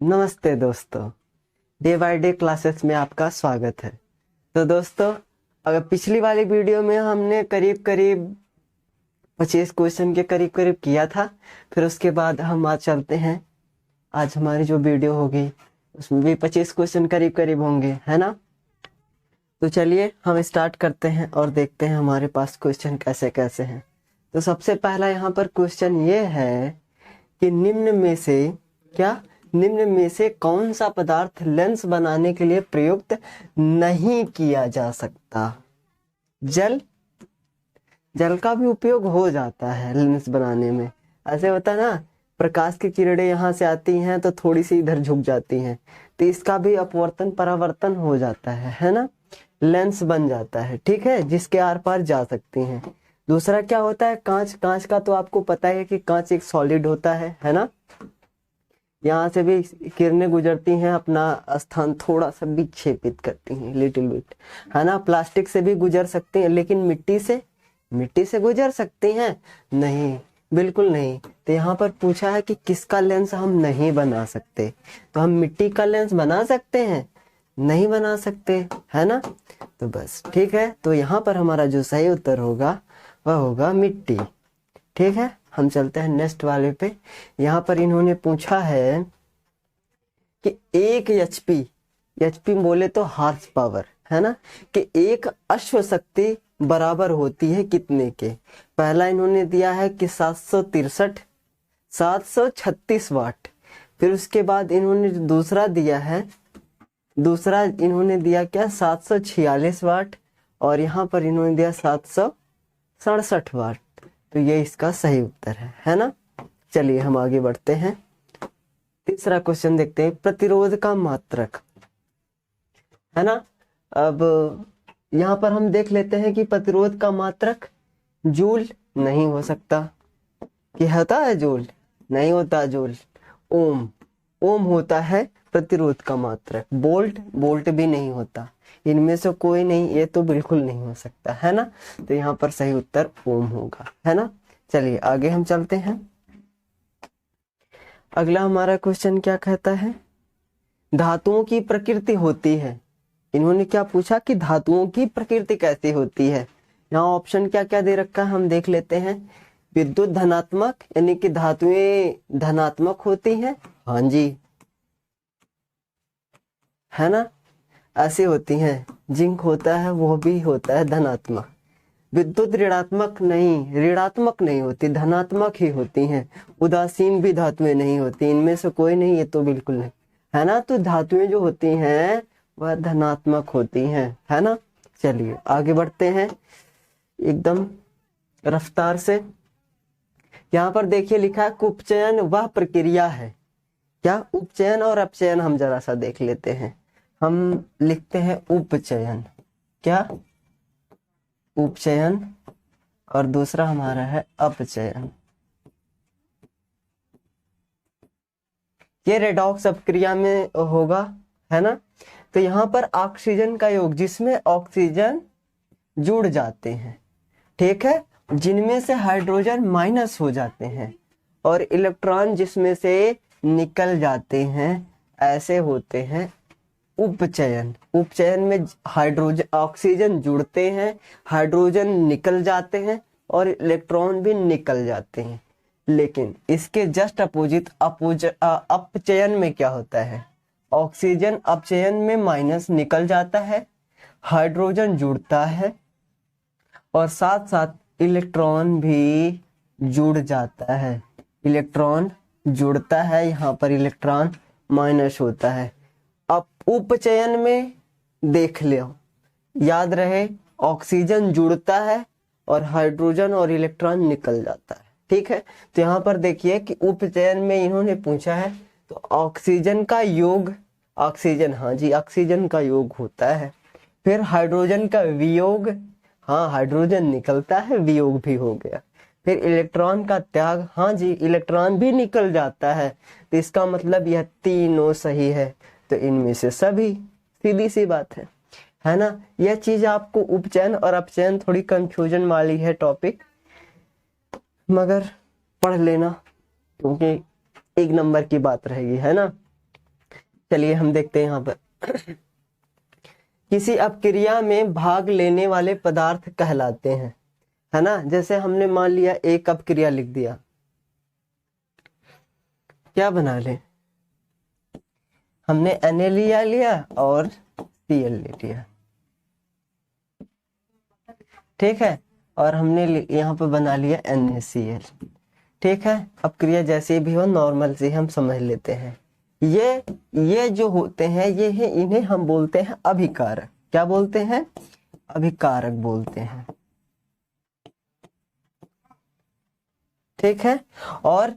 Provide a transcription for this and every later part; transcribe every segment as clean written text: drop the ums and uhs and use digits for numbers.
नमस्ते दोस्तों, day by day classes में आपका स्वागत है। तो दोस्तों, अगर पिछली वाली वीडियो में हमने करीब करीब 25 क्वेश्चन के करीब करीब किया था, फिर उसके बाद हम आज चलते हैं। आज हमारी जो वीडियो होगी उसमें भी 25 क्वेश्चन करीब करीब होंगे, है ना। तो चलिए हम स्टार्ट करते हैं और देखते हैं हमारे पास क्वेश्चन कैसे कैसे हैं। तो सबसे पहला यहाँ पर क्वेश्चन ये है कि निम्न में से कौन सा पदार्थ लेंस बनाने के लिए प्रयुक्त नहीं किया जा सकता। जल का भी उपयोग हो जाता है लेंस बनाने में। ऐसे होता है ना, प्रकाश की किरणें यहाँ से आती हैं तो थोड़ी सी इधर झुक जाती हैं, तो इसका भी अपवर्तन परावर्तन हो जाता है ना, लेंस बन जाता है, ठीक है, जिसके आर पार जा सकती हैं। दूसरा क्या होता है, कांच का तो आपको पता है कि कांच एक सॉलिड होता है ना। यहाँ से भी किरणें गुजरती हैं, अपना स्थान थोड़ा सा विक्षेपित करती हैं, लिटिल बिट, है ना। प्लास्टिक से भी गुजर सकती हैं, लेकिन मिट्टी से गुजर सकती हैं नहीं, बिल्कुल नहीं। तो यहाँ पर पूछा है कि किसका लेंस हम नहीं बना सकते, तो हम मिट्टी का लेंस बना सकते हैं, नहीं बना सकते, है ना। तो बस ठीक है, तो यहाँ पर हमारा जो सही उत्तर होगा वह होगा मिट्टी, ठीक है। हम चलते हैं नेक्स्ट वाले पे। यहाँ पर इन्होंने पूछा है कि एक एचपी बोले तो हार्स पावर, है ना, कि एक अश्व शक्ति बराबर होती है कितने के। पहला इन्होंने दिया है कि 736 वाट। फिर उसके बाद इन्होंने दूसरा इन्होंने दिया क्या, 746 वाट। और यहाँ पर इन्होंने दिया 767 वाट। तो ये इसका सही उत्तर है ना। चलिए हम आगे बढ़ते हैं। तीसरा क्वेश्चन देखते हैं, प्रतिरोध का मात्रक, है ना। अब यहाँ पर हम देख लेते हैं कि प्रतिरोध का मात्रक जूल नहीं हो सकता, कि होता है जूल, नहीं होता जूल। ओम होता है प्रतिरोध का मात्रक। बोल्ट भी नहीं होता। इनमें से कोई नहीं, ये तो बिल्कुल नहीं हो सकता, है ना। तो यहाँ पर सही उत्तर ओम होगा, है ना। चलिए आगे हम चलते हैं। अगला हमारा क्वेश्चन क्या कहता है, धातुओं की प्रकृति होती है। इन्होंने क्या पूछा कि धातुओं की प्रकृति कैसी होती है। यहाँ ऑप्शन क्या क्या दे रखा है हम देख लेते हैं। विद्युत धनात्मक, यानी कि धातुएं धनात्मक होती हैं, हाँ जी, है ना, ऐसी होती हैं। जिंक होता है, वो भी होता है धनात्मक। विद्युत ऋणात्मक नहीं होती, धनात्मक ही होती हैं। उदासीन भी धातुएं नहीं होती, इनमें से कोई नहीं, ये तो बिल्कुल नहीं, है ना। तो धातुएं जो होती हैं वह धनात्मक होती हैं, है ना। चलिए आगे बढ़ते हैं एकदम रफ्तार से। यहाँ पर देखिए लिखा है उपचयन वह प्रक्रिया है। क्या उपचयन और अपचयन हम जरा सा देख लेते हैं। हम लिखते हैं उपचयन, क्या, उपचयन, और दूसरा हमारा है अपचयन। ये रेडॉक्स अपक्रिया में होगा, है ना। तो यहाँ पर ऑक्सीजन का योग, जिसमें ऑक्सीजन जुड़ जाते हैं, ठीक है, जिनमें से हाइड्रोजन माइनस हो जाते हैं और इलेक्ट्रॉन जिसमें से निकल जाते हैं, ऐसे होते हैं उपचयन में ऑक्सीजन जुड़ते हैं, हाइड्रोजन निकल जाते हैं और इलेक्ट्रॉन भी निकल जाते हैं। लेकिन इसके जस्ट अपोजिट अपचयन में क्या होता है, ऑक्सीजन अपचयन में माइनस निकल जाता है, हाइड्रोजन जुड़ता है और साथ साथ इलेक्ट्रॉन भी जुड़ जाता है। इलेक्ट्रॉन जुड़ता है, यहाँ पर इलेक्ट्रॉन माइनस होता है। अब उपचयन में देख लो, याद रहे, ऑक्सीजन जुड़ता है और हाइड्रोजन और इलेक्ट्रॉन निकल जाता है, ठीक है। तो यहाँ पर देखिए कि उपचयन में इन्होंने पूछा है, तो ऑक्सीजन का योग, ऑक्सीजन, हाँ जी, ऑक्सीजन का योग होता है। फिर हाइड्रोजन का वियोग, हाँ, हाइड्रोजन निकलता है, वियोग भी हो गया। फिर इलेक्ट्रॉन का त्याग, हाँ जी, इलेक्ट्रॉन भी निकल जाता है। तो इसका मतलब यह तीनों सही है, तो इनमें से सभी, सीधी सी बात है ना। यह चीज आपको उपचयन और अपचयन थोड़ी कंफ्यूजन वाली है टॉपिक, मगर पढ़ लेना, क्योंकि एक नंबर की बात रहेगी, है ना। चलिए हम देखते हैं यहाँ पर किसी अपक्रिया में भाग लेने वाले पदार्थ कहलाते हैं, है ना। जैसे हमने मान लिया एक अपक्रिया लिख दिया, क्या बना ले, हमने Na लिया और Cl ले लिया, ठीक है, और हमने यहाँ पर बना लिया NaCl, ठीक है। अपक्रिया जैसे भी हो नॉर्मल से हम समझ लेते हैं। ये जो होते हैं इन्हें हम बोलते हैं अभिकारक। क्या बोलते हैं? अभिकारक बोलते हैं, ठीक है। और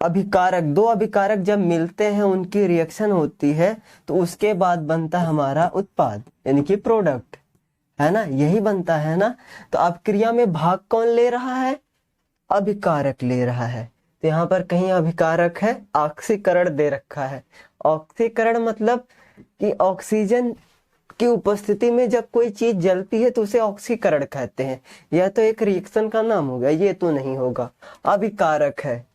अभिकारक, दो अभिकारक जब मिलते हैं उनकी रिएक्शन होती है तो उसके बाद बनता है हमारा उत्पाद, यानी कि प्रोडक्ट, है ना, यही बनता है ना। तो अपक्रिया में भाग कौन ले रहा है? अभिकारक ले रहा है। तो यहाँ पर कहीं अभिकारक है, ऑक्सीकरण दे रखा है। ऑक्सीकरण मतलब कि ऑक्सीजन की उपस्थिति में जब कोई चीज जलती है तो उसे ऑक्सीकरण कहते हैं। यह तो एक रिएक्शन का नाम हो गया, ये तो नहीं होगा। अभिकारक है,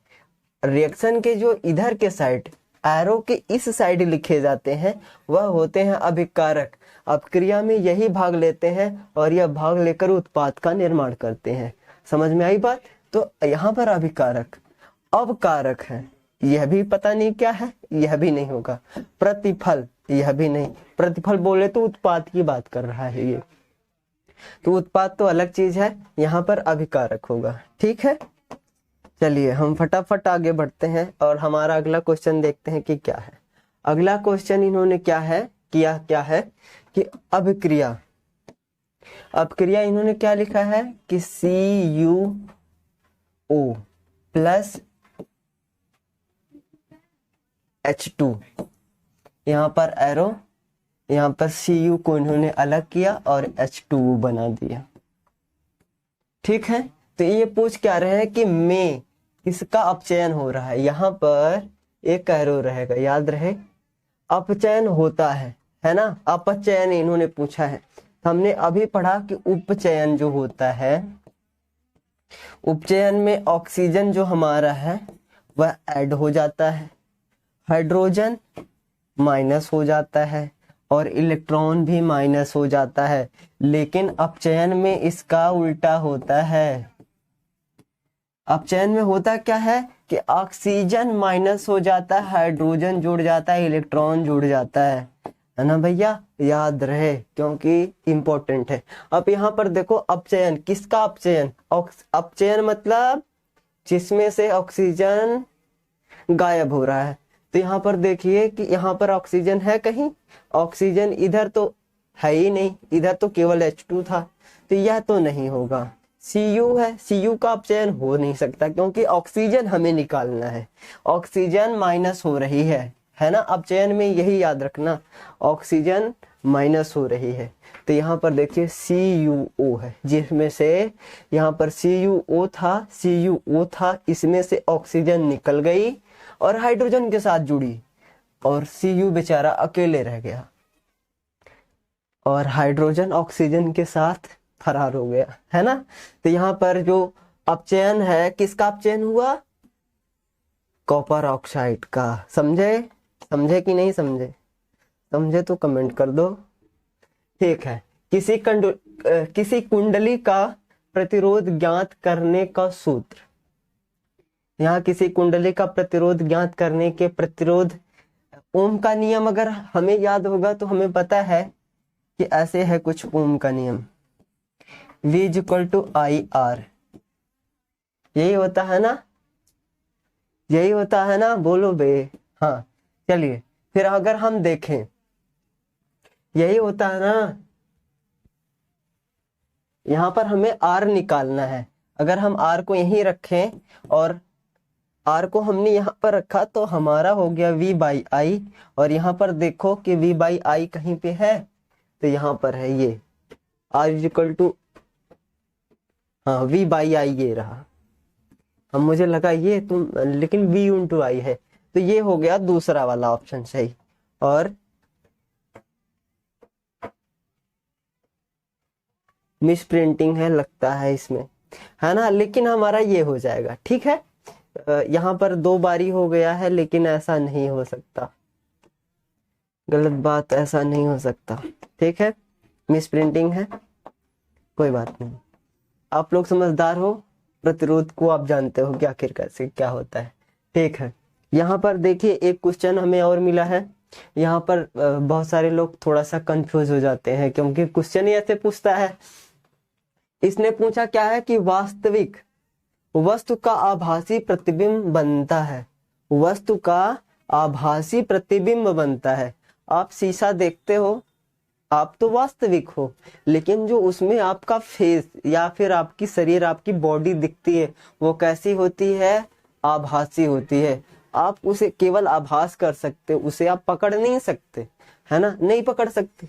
रिएक्शन के जो इधर के साइड, एरो के इस साइड लिखे जाते हैं वह होते हैं अभिकारक। अपक्रिया में यही भाग लेते हैं और यह भाग लेकर उत्पाद का निर्माण करते हैं। समझ में आई बात? तो यहाँ पर अभिकारक। अवकारक है, यह भी पता नहीं क्या है, यह भी नहीं होगा। प्रतिफल, यह भी नहीं। प्रतिफल बोले तो उत्पाद की बात कर रहा है ये, तो उत्पाद तो अलग चीज है, यहाँ पर अभिकारक होगा, ठीक है। चलिए हम फटाफट आगे बढ़ते हैं और हमारा अगला क्वेश्चन देखते हैं कि क्या है। अगला क्वेश्चन इन्होंने क्या है किया, क्या है कि अभिक्रिया, अपक्रिया इन्होंने क्या लिखा है कि CuO प्लस H2, यहाँ पर एरो, यहाँ पर Cu को इन्होंने अलग किया और H2O बना दिया, ठीक है। तो ये पूछ क्या रहे हैं कि में किसका अपचयन हो रहा है। यहाँ पर एक एरो रहेगा, याद रहे अपचयन होता है ना। अपचयन इन्होंने पूछा है। हमने अभी पढ़ा कि उपचयन जो होता है, उपचयन में ऑक्सीजन जो हमारा है वह ऐड हो जाता है, हाइड्रोजन माइनस हो जाता है और इलेक्ट्रॉन भी माइनस हो जाता है। लेकिन अपचयन में इसका उल्टा होता है। अपचयन में होता क्या है कि ऑक्सीजन माइनस हो जाता है, हाइड्रोजन जुड़ जाता है, इलेक्ट्रॉन जुड़ जाता है ना भैया, याद रहे क्योंकि इंपॉर्टेंट है। अब यहाँ पर देखो अपचयन, किसका अपचयन? अपचयन मतलब जिसमें से ऑक्सीजन गायब हो रहा है। तो यहाँ पर देखिए कि यहाँ पर ऑक्सीजन है कहीं, ऑक्सीजन इधर तो है ही नहीं, इधर तो केवल H2 था, तो यह तो नहीं होगा। Cu है, Cu का अपचयन हो नहीं सकता क्योंकि ऑक्सीजन हमें निकालना है, ऑक्सीजन माइनस हो रही है ना। अपचयन में यही याद रखना, ऑक्सीजन माइनस हो रही है। तो यहाँ पर देखिए CuO है, जिसमें से यहाँ पर CuO था, इसमें से ऑक्सीजन निकल गई और हाइड्रोजन के साथ जुड़ी और Cu बेचारा अकेले रह गया और हाइड्रोजन ऑक्सीजन के साथ फरार हो गया, है ना। तो यहाँ पर जो अपचयन है, किसका अपचयन हुआ? कॉपर ऑक्साइड का। समझे कि नहीं समझे? समझे तो कमेंट कर दो, ठीक है। किसी कुंडली का प्रतिरोध ज्ञात करने का सूत्र, यहाँ किसी कुंडली का प्रतिरोध ज्ञात करने के प्रतिरोध, ओम का नियम अगर हमें याद होगा तो हमें पता है कि ऐसे है कुछ ओम का नियम, V = IR, यही होता है ना, यही होता है ना, बोलो बे। हाँ चलिए फिर अगर हम देखें, यही होता है ना, यहाँ पर हमें R निकालना है। अगर हम R को यहीं रखें और R को हमने यहाँ पर रखा तो हमारा हो गया V/I, और यहाँ पर देखो कि V/I कहीं पे है, तो यहाँ पर है ये R = हाँ V/I ये रहा। अब मुझे लगा ये तुम, लेकिन V × I है, तो ये हो गया दूसरा वाला ऑप्शन सही। और मिस प्रिंटिंग है लगता है इसमें, है ना, लेकिन हमारा ये हो जाएगा, ठीक है। यहाँ पर 2 बारी हो गया है, लेकिन ऐसा नहीं हो सकता, गलत बात, ऐसा नहीं हो सकता। ठीक है, मिस प्रिंटिंग है, कोई बात नहीं। आप लोग समझदार हो, प्रतिरोध को आप जानते हो कि आखिर कैसे क्या होता है। ठीक है, यहाँ पर देखिए एक क्वेश्चन हमें और मिला है। यहाँ पर बहुत सारे लोग थोड़ा सा कंफ्यूज हो जाते हैं, क्योंकि क्वेश्चन ही ऐसे पूछता है। इसने पूछा क्या है कि वास्तविक वस्तु का आभासी प्रतिबिंब बनता है, वस्तु का आभासी प्रतिबिंब बनता है। आप शीशा देखते हो, आप तो वास्तविक हो, लेकिन जो उसमें आपका फेस या फिर आपकी शरीर, आपकी बॉडी दिखती है, वो कैसी होती है? आभासी होती है। आप उसे केवल आभास कर सकते हो, उसे आप पकड़ नहीं सकते, है ना, नहीं पकड़ सकते।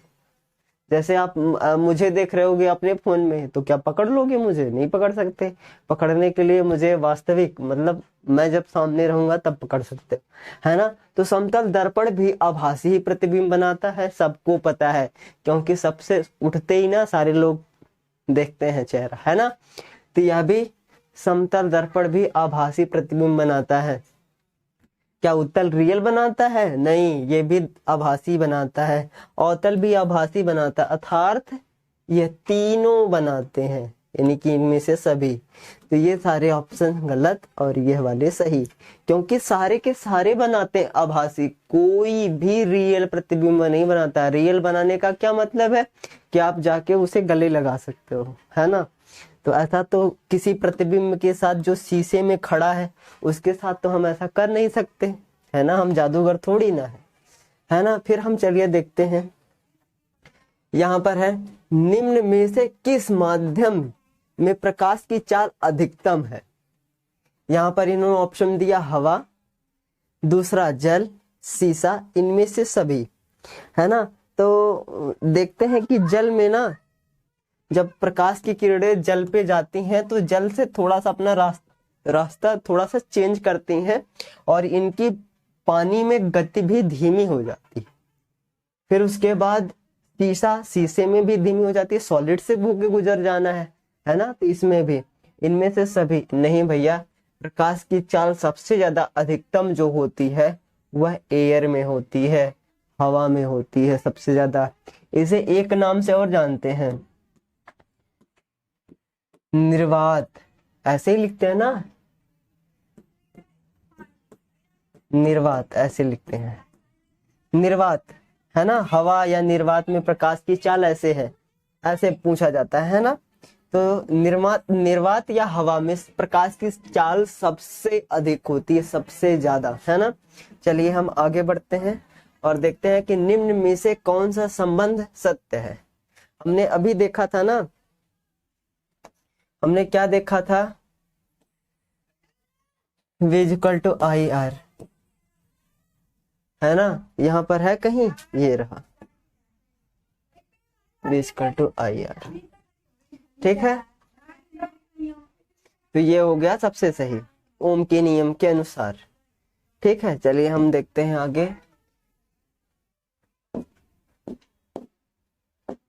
जैसे आप मुझे देख रहे होगे अपने फोन में, तो क्या पकड़ लोगे मुझे? नहीं पकड़ सकते। पकड़ने के लिए मुझे वास्तविक, मतलब मैं जब सामने रहूंगा तब पकड़ सकते, है ना। तो समतल दर्पण भी आभासी ही प्रतिबिंब बनाता है, सबको पता है, क्योंकि सबसे उठते ही ना सारे लोग देखते हैं चेहरा, है ना। तो यह भी समतल दर्पण भी आभासी प्रतिबिंब बनाता है। क्या उत्तल रियल बनाता है? नहीं, ये भी आभासी बनाता है। अवतल भी आभासी बनाता है, अर्थात ये तीनों बनाते हैं, यानी कि इनमें से सभी। तो ये सारे ऑप्शन गलत और ये वाले सही, क्योंकि सारे के सारे बनाते हैं आभासी, कोई भी रियल प्रतिबिंब नहीं बनाता। रियल बनाने का क्या मतलब है कि आप जाके उसे गले लगा सकते हो, है ना। तो ऐसा तो किसी प्रतिबिंब के साथ जो शीशे में खड़ा है उसके साथ तो हम ऐसा कर नहीं सकते, है ना, हम जादूगर थोड़ी ना है ना। फिर हम चलिए देखते हैं, यहाँ पर है निम्न में से किस माध्यम में प्रकाश की चाल अधिकतम है। यहाँ पर इन्होंने ऑप्शन दिया हवा, दूसरा जल, शीशा, इनमें से सभी, है ना। तो देखते हैं कि जल में ना, जब प्रकाश की किरणें जल पे जाती हैं तो जल से थोड़ा सा अपना रास्ता थोड़ा सा चेंज करती हैं, और इनकी पानी में गति भी धीमी हो जाती है। फिर उसके बाद शीशे में भी धीमी हो जाती है, सॉलिड से होके गुजर जाना है ना। तो इसमें भी, इनमें से सभी नहीं भैया, प्रकाश की चाल सबसे ज्यादा अधिकतम जो होती है वह एयर में होती है, हवा में होती है सबसे ज्यादा। इसे एक नाम से और जानते हैं, निर्वात, ऐसे ही लिखते हैं ना, निर्वात ऐसे लिखते हैं, निर्वात, है ना। हवा या निर्वात में प्रकाश की चाल ऐसे है, ऐसे पूछा जाता है ना। तो निर्वात या हवा में प्रकाश की चाल सबसे अधिक होती है, सबसे ज्यादा, है ना। चलिए हम आगे बढ़ते हैं और देखते हैं कि निम्न में से कौन सा संबंध सत्य है। हमने अभी देखा था ना, हमने क्या देखा था, V equal to I R, है ना। यहाँ पर है कहीं, ये रहा, V equal to I R, ठीक है। तो ये हो गया सबसे सही, ओम के नियम के अनुसार, ठीक है। चलिए हम देखते हैं आगे,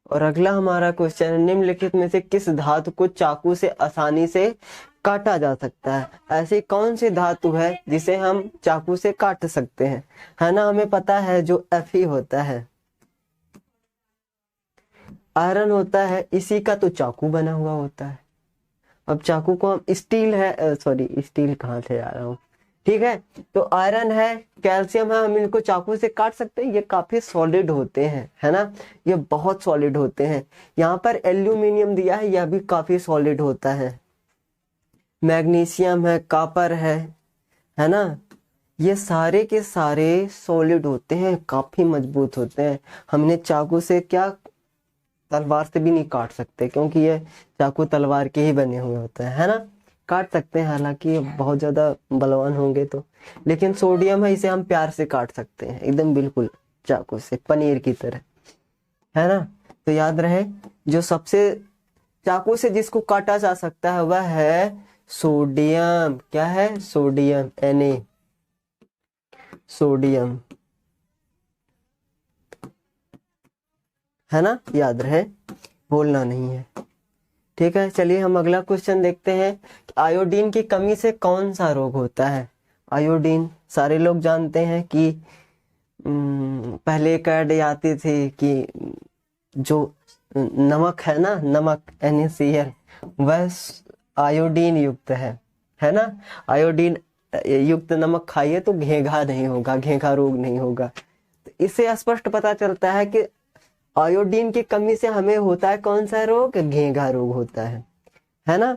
और अगला हमारा क्वेश्चन, निम्नलिखित में से किस धातु को चाकू से आसानी से काटा जा सकता है। ऐसी कौन सी धातु है जिसे हम चाकू से काट सकते हैं, है ना। हमें पता है जो Fe होता है, आयरन होता है, इसी का तो चाकू बना हुआ होता है। अब चाकू को हम स्टील है, सॉरी स्टील कहाँ से आ रहा हूँ, ठीक है। तो आयरन है, कैल्शियम है, हम इनको चाकू से काट सकते हैं, ये काफी सॉलिड होते हैं, है ना, ये बहुत सॉलिड होते हैं। यहाँ पर एल्यूमिनियम दिया है, यह भी काफी सॉलिड होता है। मैग्नीशियम है, कॉपर है ना, ये सारे के सारे सॉलिड होते हैं, काफी मजबूत होते हैं। हमने चाकू से क्या, तलवार से भी नहीं काट सकते, क्योंकि ये चाकू तलवार के ही बने हुए होते हैं, है ना। काट सकते हैं, हालांकि ये बहुत ज्यादा बलवान होंगे तो, लेकिन सोडियम है, इसे हम प्यार से काट सकते हैं, एकदम बिल्कुल चाकू से, पनीर की तरह, है ना। तो याद रहे, जो सबसे चाकू से जिसको काटा जा सकता है वह है सोडियम। क्या है? सोडियम, Na, सोडियम, है ना, याद रहे, बोलना नहीं है। ठीक है, चलिए हम अगला क्वेश्चन देखते हैं। आयोडीन की कमी से कौन सा रोग होता है? आयोडीन सारे लोग जानते हैं कि पहले एक ऐड आती थी कि जो नमक है ना, नमक NaCl, वह आयोडीन युक्त है ना। आयोडीन युक्त नमक खाइए तो घेंघा नहीं होगा, घेंघा रोग नहीं होगा। तो इससे स्पष्ट पता चलता है कि आयोडीन की कमी से हमें होता है कौन सा रोग? घेंघा रोग होता है ना।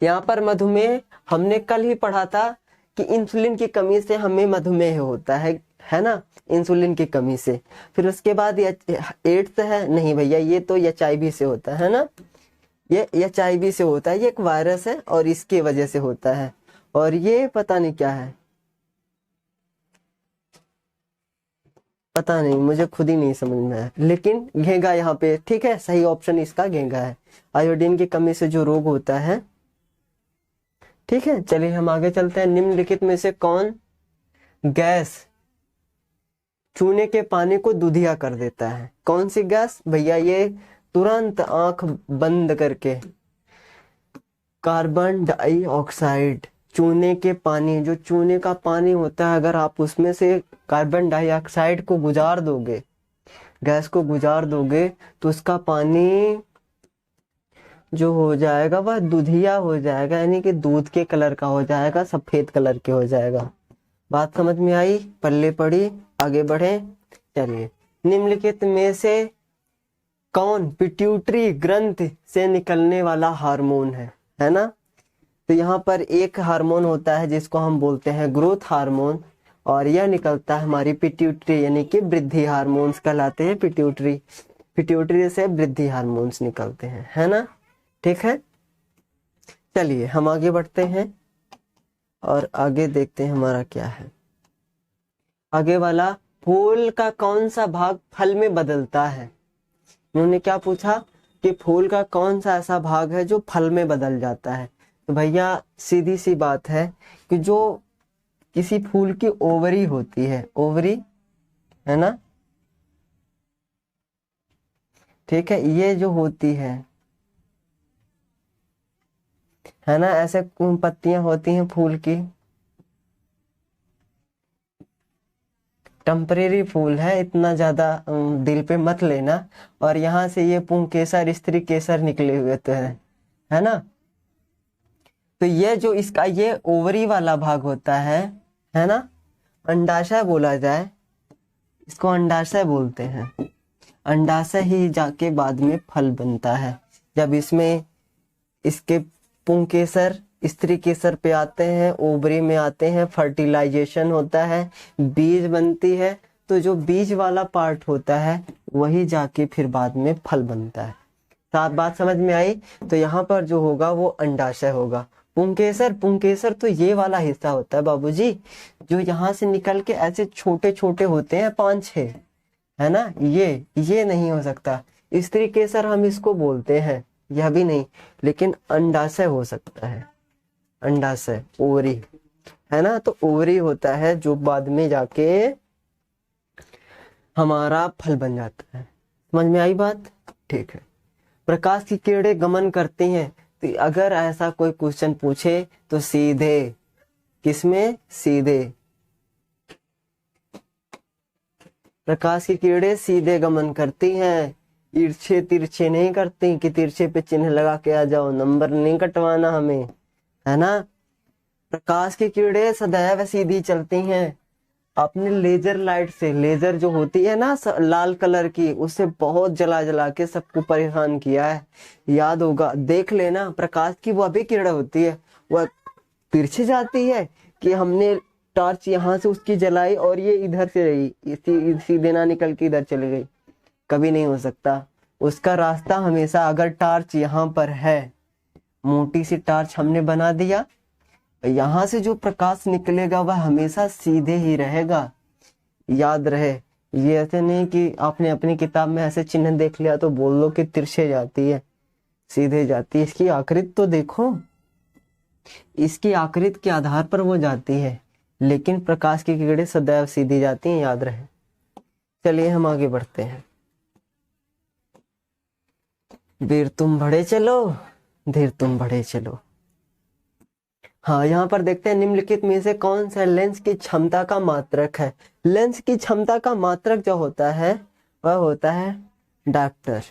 यहाँ पर मधुमेह हमने कल ही पढ़ा था कि इंसुलिन की कमी से हमें मधुमेह होता है ना, इंसुलिन की कमी से। फिर उसके बाद एड्स है, नहीं भैया ये तो HIV से होता है ना, ये HIV से होता है, ये एक वायरस है और इसकी वजह से होता है। और ये पता नहीं क्या है, पता नहीं, मुझे खुद ही नहीं समझ में आया, लेकिन घेंघा यहाँ पे ठीक है, सही ऑप्शन इसका घेंघा है। आयोडीन की कमी से जो रोग होता है, ठीक है। चलिए हम आगे चलते हैं। निम्नलिखित में से कौन गैस चूने के पानी को दूधिया कर देता है? कौन सी गैस भैया? ये तुरंत आंख बंद करके कार्बन डाइऑक्साइड। चूने के पानी, जो चूने का पानी होता है, अगर आप उसमें से कार्बन डाइऑक्साइड को गुजार दोगे, गैस को गुजार दोगे, तो उसका पानी जो हो जाएगा वह दूधिया हो जाएगा, यानी कि दूध के कलर का हो जाएगा, सफेद कलर के हो जाएगा। बात समझ में आई? पल्ले पड़ी, आगे बढ़े। चलिए, निम्नलिखित में से कौन पिट्यूटरी ग्रंथि से निकलने वाला हार्मोन है ना। तो यहाँ पर एक हार्मोन होता है जिसको हम बोलते हैं ग्रोथ हार्मोन, और यह निकलता है हमारी पिट्यूटरी, यानी कि वृद्धि हार्मोन्स कहलाते हैं पिट्यूटरी। पिट्यूटरी से वृद्धि हार्मोन्स निकलते हैं, है ना। ठीक है, चलिए हम आगे बढ़ते हैं और आगे देखते हैं हमारा क्या है। आगे वाला, फूल का कौन सा भाग फल में बदलता है? उन्होंने क्या पूछा कि फूल का कौन सा ऐसा भाग है जो फल में बदल जाता है। तो भैया सीधी सी बात है कि जो किसी फूल की ओवरी होती है, ओवरी है ना, ठीक है, ये जो होती है ना, ऐसे पत्तियां होती हैं फूल की, टेम्परेरी फूल है, इतना ज्यादा दिल पे मत लेना। और यहाँ से ये पुंकेसर, स्त्री केसर निकले हुए तो है ना। तो ये जो इसका ये ओवरी वाला भाग होता है ना, अंडाशय बोला जाए, इसको अंडाशय बोलते हैं। अंडाशय ही जाके बाद में फल बनता है, जब इसमें इसके पुंकेसर स्त्री केसर पे आते हैं, ओवरी में आते हैं, फर्टिलाइजेशन होता है, बीज बनती है। तो जो बीज वाला पार्ट होता है वही जाके फिर बाद में फल बनता है। साफ बात समझ में आई? तो यहाँ पर जो होगा वो अंडाशय होगा। पुंकेसर, पुंकेसर तो ये वाला हिस्सा होता है बाबूजी, जो यहाँ से निकल के ऐसे छोटे छोटे होते हैं 5-6, है ना। ये नहीं हो सकता। स्त्री केसर हम इसको बोलते हैं, यह भी नहीं, लेकिन अंडाशय हो सकता है, अंडाशय, ओवरी, है ना। तो ओवरी होता है जो बाद में जाके हमारा फल बन जाता है। समझ में आई बात? ठीक है। प्रकाश की किरणें गमन करती हैं, तो अगर ऐसा कोई क्वेश्चन पूछे तो सीधे किसमें? सीधे प्रकाश की किरणें सीधे गमन करती हैं, तिरछे तिरछे नहीं करती कि तिरछे पे चिन्ह लगा के आ जाओ, नंबर नहीं कटवाना हमें, है ना। प्रकाश की किरणें सदैव सीधी चलती हैं। आपने लेजर लाइट से, लेजर जो होती है ना लाल कलर की, उससे बहुत जला जला के सबको परेशान किया है, याद होगा, देख लेना। प्रकाश की वह भी किरण होती है, वह तिरछे जाती है कि हमने टॉर्च यहाँ से उसकी जलाई और ये इधर से रही, सीधे ना निकल के इधर चली गई, कभी नहीं हो सकता। उसका रास्ता हमेशा, अगर टॉर्च यहाँ पर है, मोटी सी टॉर्च हमने बना दिया, यहाँ से जो प्रकाश निकलेगा वह हमेशा सीधे ही रहेगा, याद रहे। ये ऐसे नहीं कि आपने अपनी किताब में ऐसे चिन्ह देख लिया तो बोल लो कि तिरछे जाती है, सीधे जाती है। इसकी आकृति तो देखो, इसकी आकृति के आधार पर वो जाती है, लेकिन प्रकाश की किरणें सदैव सीधी जाती हैं, याद रहे। चलिए हम आगे बढ़ते हैं। वीर तुम बढ़े चलो, धीर तुम बढ़े चलो। हाँ, यहाँ पर देखते हैं निम्नलिखित में से कौन सा लेंस की क्षमता का मात्रक है। लेंस की क्षमता का मात्रक जो होता है वह होता है डायप्टर।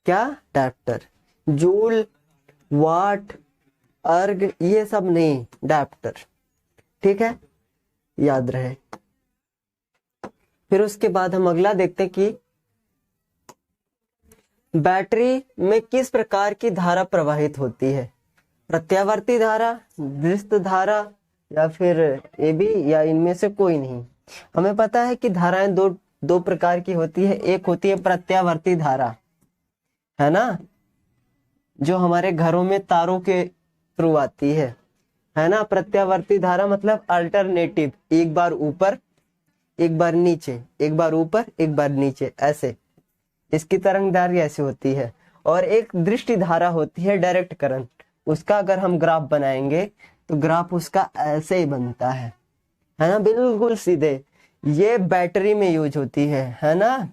क्या? डायप्टर। जूल, वाट, अर्ग ये सब नहीं, डायप्टर। ठीक है, याद रहे। फिर उसके बाद हम अगला देखते हैं कि बैटरी में किस प्रकार की धारा प्रवाहित होती है। प्रत्यावर्ती धारा, दृष्ट धारा या फिर ये भी, या इनमें से कोई नहीं। हमें पता है कि धाराएं दो प्रकार की होती है। एक होती है प्रत्यावर्ती धारा, है ना, जो हमारे घरों में तारों के थ्रू आती है ना। प्रत्यावर्ती धारा मतलब अल्टरनेटिव, एक बार ऊपर एक बार नीचे, एक बार ऊपर एक बार नीचे, ऐसे इसकी तरंगदैर्घ्य ऐसी होती है। और एक दृष्टि धारा होती है, डायरेक्ट करंट। उसका अगर हम ग्राफ बनाएंगे तो ग्राफ उसका ऐसे ही बनता है ना, बिल्कुल सीधे। ये बैटरी में यूज होती है ना,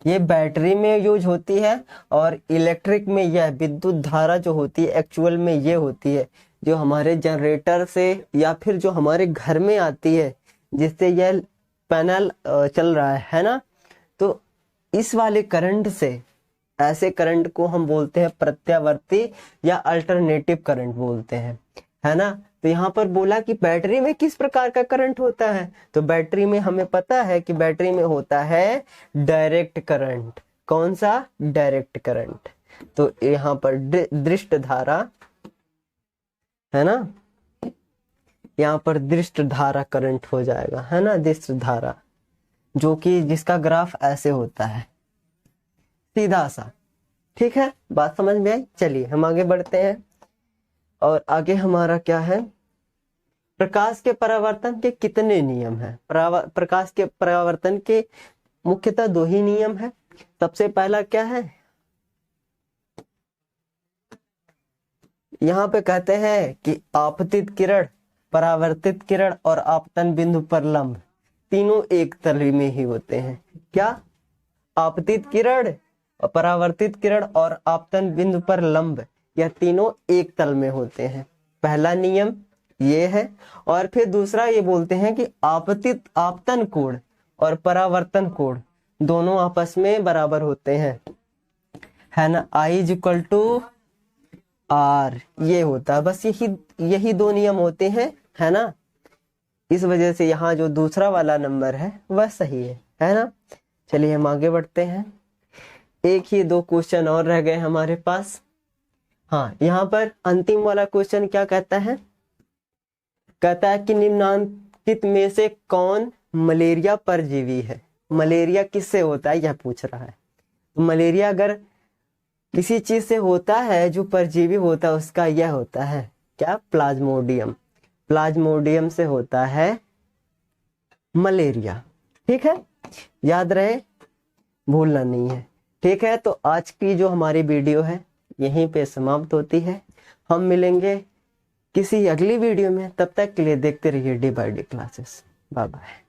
ये बैटरी में यूज होती है। और इलेक्ट्रिक में यह विद्युत धारा जो होती है एक्चुअल में ये होती है जो हमारे जनरेटर से या फिर जो हमारे घर में आती है, जिससे यह पैनल चल रहा है ना। तो इस वाले करंट से, ऐसे करंट को हम बोलते हैं प्रत्यावर्ती या अल्टरनेटिव करंट बोलते हैं, है ना। तो यहाँ पर बोला कि बैटरी में किस प्रकार का करंट होता है, तो बैटरी में हमें पता है कि बैटरी में होता है डायरेक्ट करंट। कौन सा? Direct current. तो यहाँ पर दृष्ट धारा, है ना, यहाँ पर दृष्ट धारा करंट हो जाएगा, है ना, दृष्ट धारा, जो कि जिसका ग्राफ ऐसे होता है, सीधा सा। ठीक है, बात समझ में आई। चलिए हम आगे बढ़ते हैं। और आगे हमारा क्या है, प्रकाश के परावर्तन के कितने नियम हैं। प्रकाश के परावर्तन के मुख्यतः दो ही नियम है। सबसे पहला क्या है, यहाँ पे कहते हैं कि आपतित किरण, परावर्तित किरण और आपतन बिंदु पर लंब तीनों एक तल में ही होते हैं। क्या? आपतित किरण, परावर्तित किरण और आपतन बिंदु पर लंब, यह तीनों एक तल में होते हैं। पहला नियम ये है। और फिर दूसरा ये बोलते हैं कि आपतन कोण और परावर्तन कोण दोनों आपस में बराबर होते हैं, है ना। I=R ये होता है। बस यही दो नियम होते हैं, है ना। इस वजह से यहाँ जो दूसरा वाला नंबर है वह सही है ना। चलिए हम आगे बढ़ते हैं। एक ही दो क्वेश्चन और रह गए हमारे पास। हाँ, यहाँ पर अंतिम वाला क्वेश्चन क्या कहता है, कहता है कि निम्नांकित में से कौन मलेरिया परजीवी है। मलेरिया किससे होता है यह पूछ रहा है। मलेरिया अगर किसी चीज से होता है जो परजीवी होता है, उसका यह होता है क्या, प्लाज्मोडियम। प्लाज्मोडियम से होता है मलेरिया। ठीक है, याद रहे, भूलना नहीं है। ठीक है, तो आज की जो हमारी वीडियो है यहीं पे समाप्त होती है। हम मिलेंगे किसी अगली वीडियो में, तब तक के लिए देखते रहिए day by day classes. Bye bye.